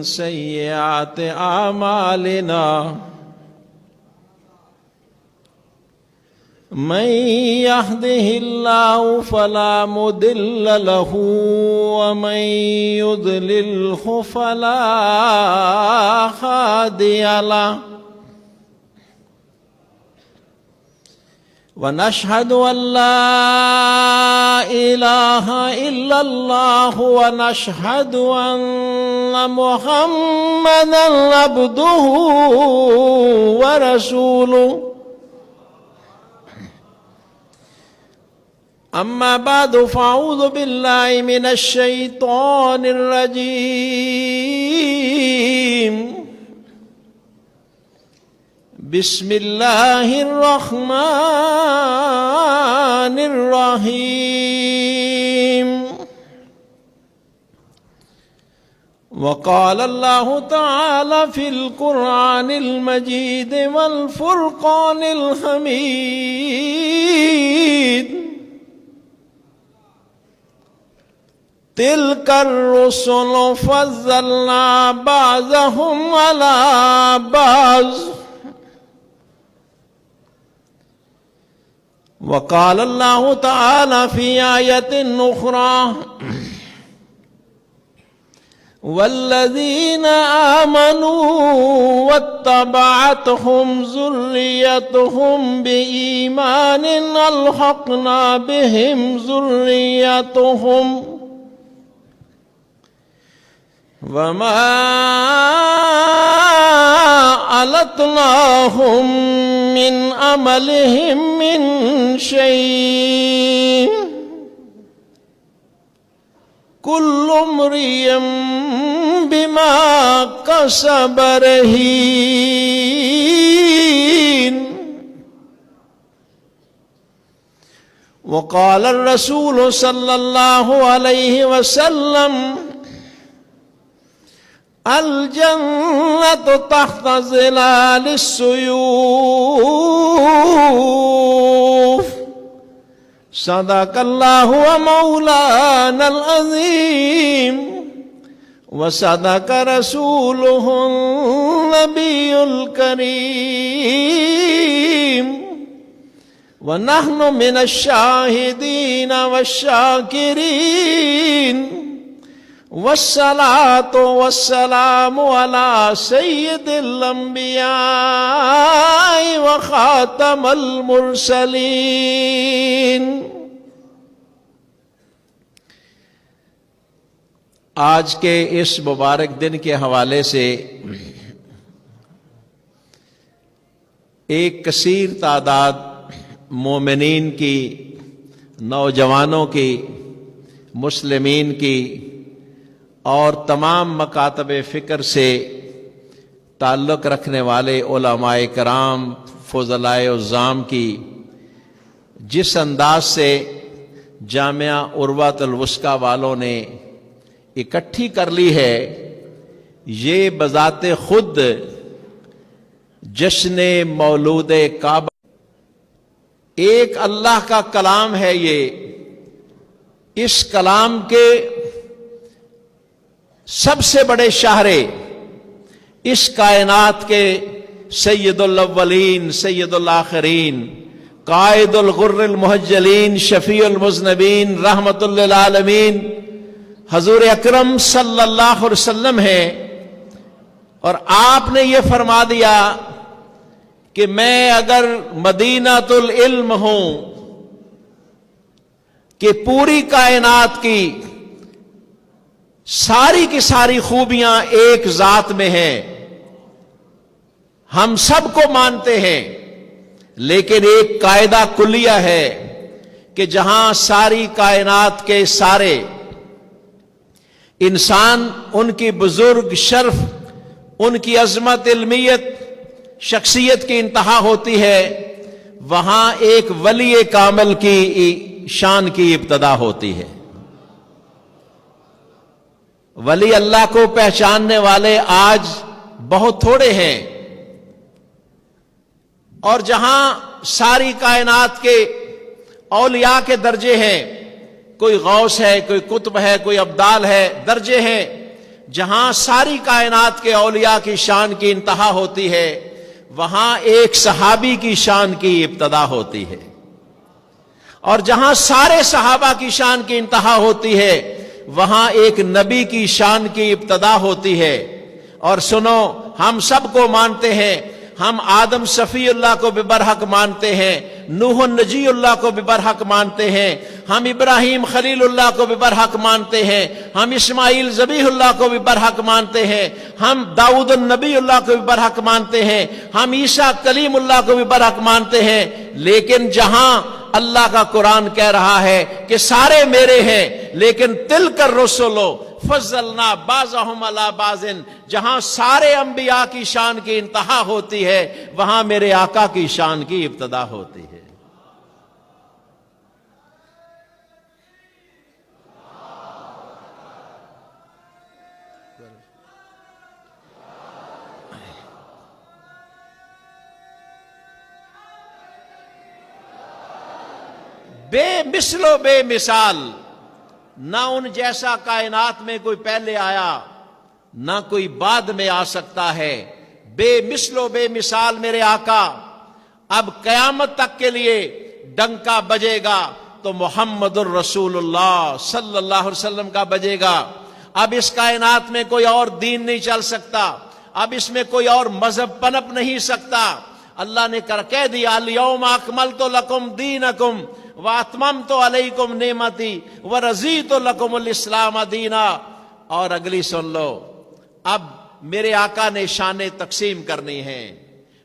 سيئات أعمالنا من يهده الله فلا مضل له ومن يضلله فلا هادي له ونشهد أن لا إله إلا الله ونشهد أن محمدًا عبده ورسوله أما بعد فأعوذ بالله من الشيطان الرجيم بسم الله الرحمن الرحيم وقال الله تعالى في القرآن المجيد والفرقان الحميد تلك الرسل فضلنا بعضهم على بعض وقال الله تعالى في آية أخرى والذين آمنوا واتبعتهم ذريتهم بإيمان ألحقنا بهم ذريتهم وما ألتناهم من عملهم من شيء كل امرئ بما كسب رهين وقال الرسول صلى الله عليه وسلم الجنة تحت ظلال السيوف صدق الله ومولانا العظيم وصدق رسوله النبي الكريم ونحن من الشاهدين والشاكرين والصلاة والسلام على سيد الأنبياء وخاتم المرسلين۔ آج کے اس مبارک دن کے حوالے سے ایک کثیر تعداد مومنین کی، نوجوانوں کی، مسلمین کی اور تمام مکاتب فکر سے تعلق رکھنے والے علماء کرام، فضلائے عظام کی جس انداز سے جامعہ عروۃ الوثقی والوں نے اکٹھی کر لی ہے، یہ بذات خود جشن مولود کعبہ ایک اللہ کا کلام ہے۔ یہ اس کلام کے سب سے بڑے شاہرے، اس کائنات کے سید الاولین سید الاخرین، قائد الغر المحجلین، شفیع المذنبین، رحمت للعالمین حضور اکرم صلی اللہ علیہ وسلم ہیں، اور آپ نے یہ فرما دیا کہ میں اگر مدینۃ العلم ہوں کہ پوری کائنات کی ساری کی ساری خوبیاں ایک ذات میں ہیں، ہم سب کو مانتے ہیں، لیکن ایک قاعدہ کلیہ ہے کہ جہاں ساری کائنات کے سارے انسان، ان کی بزرگ شرف، ان کی عظمت، علمیت، شخصیت کی انتہا ہوتی ہے، وہاں ایک ولی کامل کی شان کی ابتدا ہوتی ہے۔ ولی اللہ کو پہچاننے والے آج بہت تھوڑے ہیں، اور جہاں ساری کائنات کے اولیاء کے درجے ہیں، کوئی غوث ہے، کوئی قطب ہے، کوئی ابدال ہے، درجے ہیں، جہاں ساری کائنات کے اولیاء کی شان کی انتہا ہوتی ہے وہاں ایک صحابی کی شان کی ابتدا ہوتی ہے، اور جہاں سارے صحابہ کی شان کی انتہا ہوتی ہے وہاں ایک نبی کی شان کی ابتدا ہوتی ہے۔ اور سنو، ہم سب کو مانتے ہیں، ہم آدم صفی اللہ کو بھی برحق مانتے ہیں، نوح نجی اللہ کو بھی برحق مانتے ہیں، ہم ابراہیم خلیل اللہ کو بھی برحق مانتے ہیں، ہم اسماعیل ذبیح اللہ کو بھی برحق مانتے ہیں، ہم داؤد النبی اللہ کو بھی برحق مانتے ہیں، ہم عیسیٰ کلیم اللہ کو بھی برحق مانتے ہیں۔ لیکن جہاں اللہ کا قرآن کہہ رہا ہے کہ سارے میرے ہیں، لیکن تلک الرسل فضلنا بعضهم علی بعض، جہاں سارے انبیاء کی شان کی انتہا ہوتی ہے وہاں میرے آقا کی شان کی ابتدا ہوتی ہے۔ بے مثل و بے مثال، نہ ان جیسا کائنات میں کوئی پہلے آیا نہ کوئی بعد میں آ سکتا ہے۔ بے مثل و بے مثال میرے آقا، اب قیامت تک کے لیے ڈنکا بجے گا تو محمد الرسول اللہ صلی اللہ علیہ وسلم کا بجے گا۔ اب اس کائنات میں کوئی اور دین نہیں چل سکتا، اب اس میں کوئی اور مذہب پنپ نہیں سکتا۔ اللہ نے کہہ دیا الیوم اکملت لکم دینکم واتممت علیکم نعمتی ورضیت لکم الاسلام دینا۔ اور اگلی سن لو، اب میرے آقا نے شانیں تقسیم کرنی ہیں،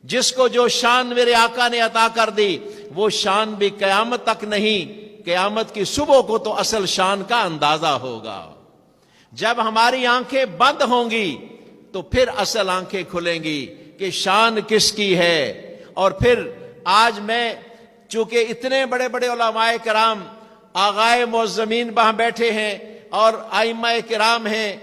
جس کو جو شان میرے آقا نے عطا کر دی وہ شان بھی قیامت تک نہیں، قیامت کی صبح کو تو اصل شان کا اندازہ ہوگا۔ جب ہماری آنکھیں بند ہوں گی تو پھر اصل آنکھیں کھلیں گی کہ شان کس کی ہے۔ اور پھر آج میں چونکہ اتنے بڑے بڑے علماء کرام آغائے معظمین وہاں بیٹھے ہیں اور ائمہ کرام ہیں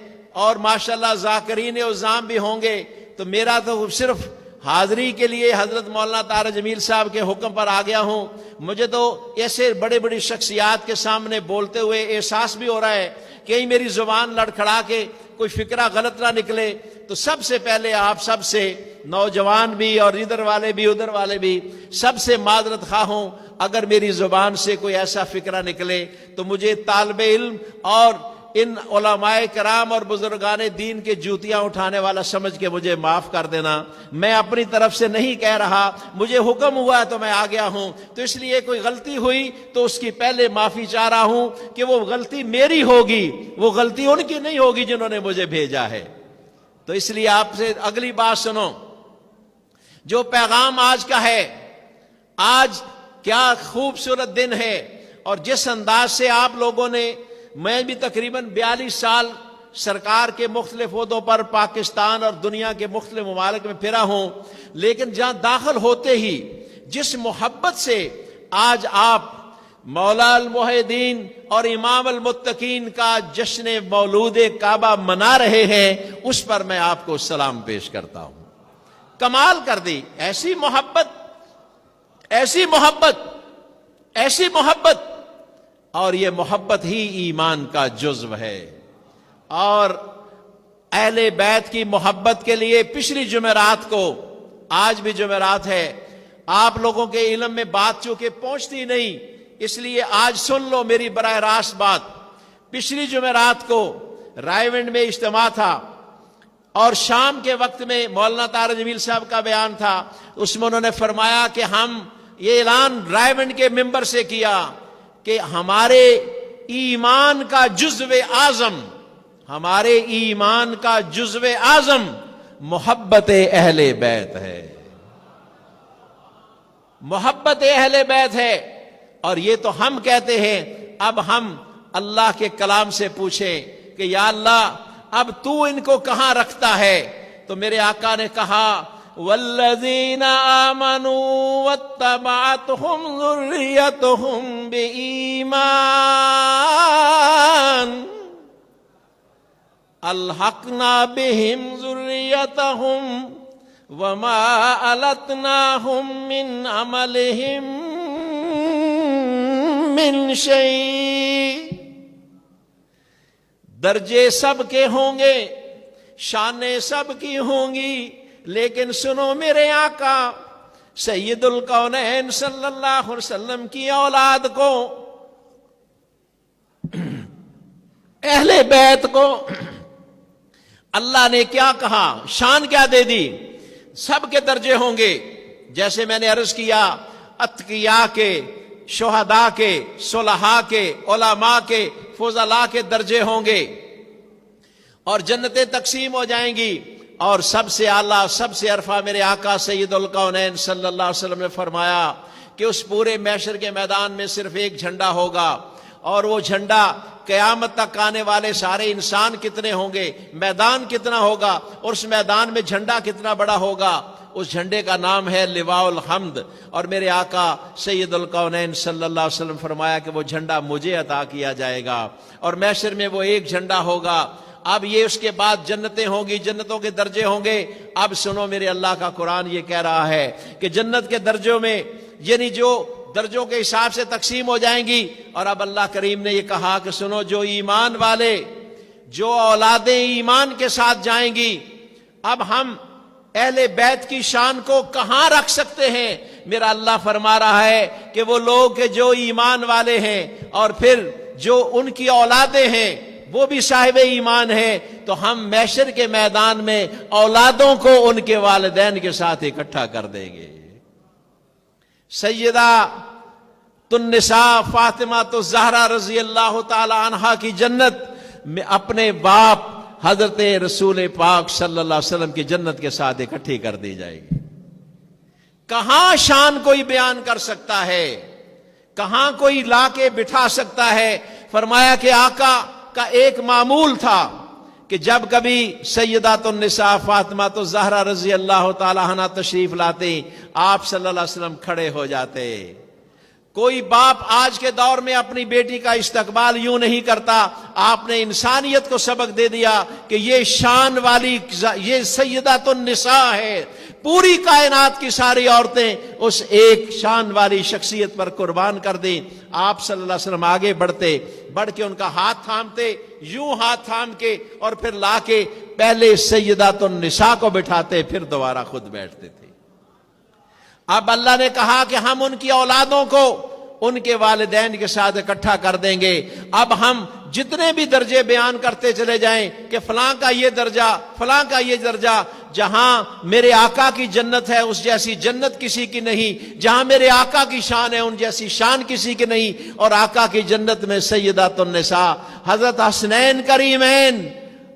اور ماشاءاللہ ذاکرین عظام بھی ہوں گے، تو میرا تو صرف حاضری کے لیے حضرت مولانا طارق جمیل صاحب کے حکم پر آ گیا ہوں۔ مجھے تو ایسے بڑے بڑی شخصیات کے سامنے بولتے ہوئے احساس بھی ہو رہا ہے کہ کہیں میری زبان لڑکھڑا کے کوئی فکرہ غلط نہ نکلے۔ تو سب سے پہلے آپ سب سے، نوجوان بھی اور ادھر والے بھی ادھر والے بھی، سب سے معذرت خواہ ہوں اگر میری زبان سے کوئی ایسا فکرہ نکلے تو مجھے طالب علم اور ان علماء کرام اور بزرگان دین کے جوتیاں اٹھانے والا سمجھ کے مجھے معاف کر دینا۔ میں اپنی طرف سے نہیں کہہ رہا، مجھے حکم ہوا تو میں آ گیا ہوں، تو اس لیے کوئی غلطی ہوئی تو اس کی پہلے معافی چاہ رہا ہوں کہ وہ غلطی میری ہوگی، وہ غلطی ان کی نہیں ہوگی جنہوں نے مجھے بھیجا ہے۔ تو اس لیے آپ سے اگلی بات سنو، جو پیغام آج کا ہے، آج کیا خوبصورت دن ہے، اور جس انداز سے آپ لوگوں نے، میں بھی تقریباً 42 سال سرکار کے مختلف عہدوں پر پاکستان اور دنیا کے مختلف ممالک میں پھرا ہوں، لیکن جہاں داخل ہوتے ہی جس محبت سے آج آپ مولا الموحدین اور امام المتقین کا جشن مولود کعبہ منا رہے ہیں، اس پر میں آپ کو سلام پیش کرتا ہوں۔ کمال کر دی، ایسی محبت، ایسی محبت، ایسی محبت، اور یہ محبت ہی ایمان کا جزو ہے۔ اور اہل بیت کی محبت کے لیے پچھلی جمعرات کو، آج بھی جمعرات ہے، آپ لوگوں کے علم میں بات چونکہ پہنچتی نہیں، اس لیے آج سن لو میری براہ راست بات۔ پچھلی جمعرات کو رائے ونڈ میں اجتماع تھا اور شام کے وقت میں مولانا طارق جمیل صاحب کا بیان تھا، اس میں انہوں نے فرمایا کہ ہم یہ اعلان رائے ونڈ کے ممبر سے کیا کہ ہمارے ایمان کا جزو اعظم، ہمارے ایمان کا جزو اعظم محبت اہل بیت ہے، محبت اہل بیت ہے۔ اور یہ تو ہم کہتے ہیں، اب ہم اللہ کے کلام سے پوچھیں کہ یا اللہ اب تو ان کو کہاں رکھتا ہے؟ تو میرے آقا نے کہا والذین آمنوا واتبعتهم ذریتهم بإیمان الحقنا بهم ذریتهم وما ألتناهم من عملهم من شیء۔ درجے سب کے ہوں گے شانیں سب کی ہوں گی، لیکن سنو میرے آقا سید الکونین صلی اللہ علیہ وسلم کی اولاد کو، اہل بیت کو اللہ نے کیا کہا، شان کیا دے دی؟ سب کے درجے ہوں گے، جیسے میں نے عرض کیا اتقیاء کے، شہداء کے، صلحاء کے، علماء کے، فضلاء کے درجے ہوں گے، اور جنتیں تقسیم ہو جائیں گی، اور سب سے اعلیٰ سب سے عرفہ میرے آقا سید الکونین صلی اللہ علیہ وسلم نے فرمایا کہ اس پورے محشر کے میدان میں صرف ایک جھنڈا ہوگا، اور وہ جھنڈا قیامت تک آنے والے سارے انسان کتنے ہوں گے، میدان کتنا ہوگا، اور اس میدان میں جھنڈا کتنا بڑا ہوگا، اس جھنڈے کا نام ہے لواء الحمد۔ اور میرے آقا سید الکونین صلی اللہ علیہ وسلم فرمایا کہ وہ جھنڈا مجھے عطا کیا جائے گا، اور محشر میں وہ ایک جھنڈا ہوگا۔ اب یہ اس کے بعد جنتیں ہوں گی، جنتوں کے درجے ہوں گے۔ اب سنو میرے اللہ کا قرآن یہ کہہ رہا ہے کہ جنت کے درجوں میں یعنی جو درجوں کے حساب سے تقسیم ہو جائیں گی، اور اب اللہ کریم نے یہ کہا کہ سنو جو ایمان والے، جو اولادیں ایمان کے ساتھ جائیں گی، اب ہم اہل بیت کی شان کو کہاں رکھ سکتے ہیں؟ میرا اللہ فرما رہا ہے کہ وہ لوگ جو ایمان والے ہیں اور پھر جو ان کی اولادیں ہیں وہ بھی صاحب ایمان ہیں، تو ہم محشر کے میدان میں اولادوں کو ان کے والدین کے ساتھ اکٹھا کر دیں گے۔ سیدہ النساء فاطمہ الزہرا رضی اللہ تعالی عنہا کی جنت میں اپنے باپ حضرت رسول پاک صلی اللہ علیہ وسلم کی جنت کے ساتھ اکٹھی کر دی جائے گی۔ کہاں شان کوئی بیان کر سکتا ہے، کہاں کوئی لا کے بٹھا سکتا ہے؟ فرمایا کہ آقا کا ایک معمول تھا کہ جب کبھی سیدات النساء فاطمہ الزہرا رضی اللہ تعالی عنہ تشریف لاتے، آپ صلی اللہ علیہ وسلم کھڑے ہو جاتے۔ کوئی باپ آج کے دور میں اپنی بیٹی کا استقبال یوں نہیں کرتا۔ آپ نے انسانیت کو سبق دے دیا کہ یہ شان والی، یہ سیدات النساء ہے، پوری کائنات کی ساری عورتیں اس ایک شان والی شخصیت پر قربان کر دیں۔ آپ صلی اللہ علیہ وسلم آگے بڑھ کے ان کا ہاتھ تھامتے، یوں ہاتھ تھام کے، اور پھر لا کے پہلے سیدات النساء کو بٹھاتے، پھر دوبارہ خود بیٹھتے تھے۔ اب اللہ نے کہا کہ ہم ان کی اولادوں کو ان کے والدین کے ساتھ اکٹھا کر دیں گے۔ اب ہم جتنے بھی درجے بیان کرتے چلے جائیں کہ فلاں کا یہ درجہ، فلاں کا یہ درجہ، جہاں میرے آقا کی جنت ہے اس جیسی جنت کسی کی نہیں، جہاں میرے آقا کی شان ہے ان جیسی شان کسی کی نہیں۔ اور آقا کی جنت میں سیدات النساء حضرت حسنین کریمین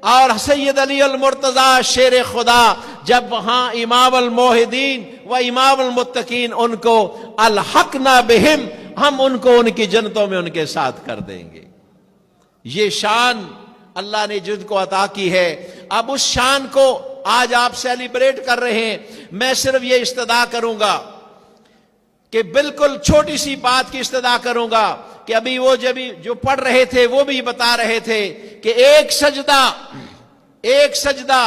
اور سید علی المرتضی شیر خدا، جب وہاں امام الموحدین و امام المتقین ان کو الحقنا بہم، ہم ان کو ان کی جنتوں میں ان کے ساتھ کر دیں گے۔ یہ شان اللہ نے جن کو عطا کی ہے، اب اس شان کو آج آپ سیلیبریٹ کر رہے ہیں۔ میں صرف یہ استدعا کروں گا کہ بالکل چھوٹی سی بات کی استدعا کروں گا کہ ابھی وہ جو پڑھ رہے تھے وہ بھی بتا رہے تھے کہ ایک سجدہ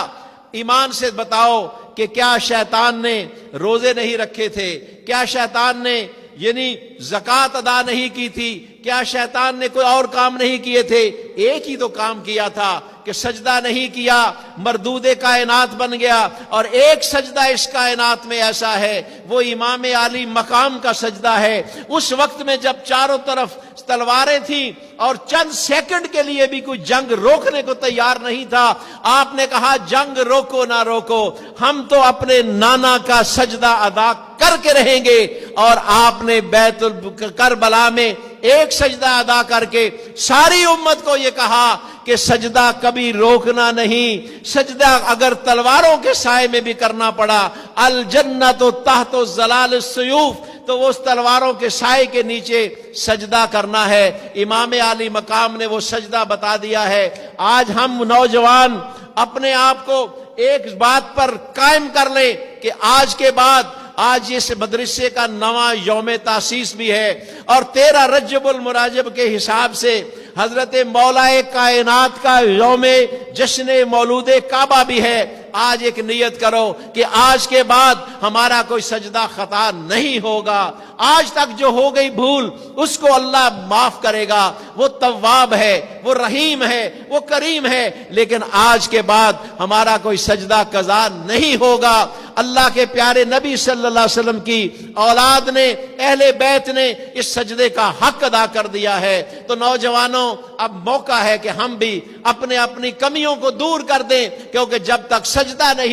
ایمان سے بتاؤ کہ کیا شیطان نے روزے نہیں رکھے تھے؟ کیا شیطان نے یعنی زکوٰۃ ادا نہیں کی تھی؟ کیا شیطان نے کوئی اور کام نہیں کیے تھے؟ ایک ہی تو کام کیا تھا کہ سجدہ نہیں کیا، مردود کائنات بن گیا۔ اور ایک سجدہ اس کائنات میں ایسا ہے، وہ امام عالی مقام کا سجدہ ہے۔ اس وقت میں جب چاروں طرف تلواریں تھیں اور چند سیکنڈ کے لیے بھی کوئی جنگ روکنے کو تیار نہیں تھا، آپ نے کہا جنگ روکو نہ روکو، ہم تو اپنے نانا کا سجدہ ادا کر کے رہیں گے۔ اور آپ نے بیت کربلا میں ایک سجدہ ادا کر کے ساری امت کو یہ کہا کہ سجدہ کبھی روکنا نہیں، سجدہ اگر تلواروں کے سائے میں بھی کرنا پڑا، الجنت تحت ظلال السیوف، تو وہ اس تلواروں کے سائے کے نیچے سجدہ کرنا ہے۔ امام عالی مقام نے وہ سجدہ بتا دیا ہے۔ آج ہم نوجوان اپنے آپ کو ایک بات پر قائم کر لیں کہ آج کے بعد، آج اس مدرسے کا نواں یوم تاسیس بھی ہے، اور 13 رجب المراجب کے حساب سے حضرت مولا کائنات کا یوم جشن مولود کعبہ بھی ہے۔ آج ایک نیت کرو کہ آج کے بعد ہمارا کوئی سجدہ خطا نہیں ہوگا. آج تک جو ہو گئی بھول اس کو اللہ معاف کرے گا. وہ تواب ہے, وہ رحیم ہے, وہ کریم ہے, لیکن آج کے بعد ہمارا کوئی سجدہ قضا نہیں ہوگا. اللہ کے پیارے نبی صلی اللہ علیہ وسلم کی اولاد نے, اہل بیت نے اس سجدے کا حق ادا کر دیا ہے. تو نوجوانوں, اب موقع ہے کہ ہم بھی اپنی کمیوں کو دور کر دیں, کیونکہ جب تک سجدہ نہیں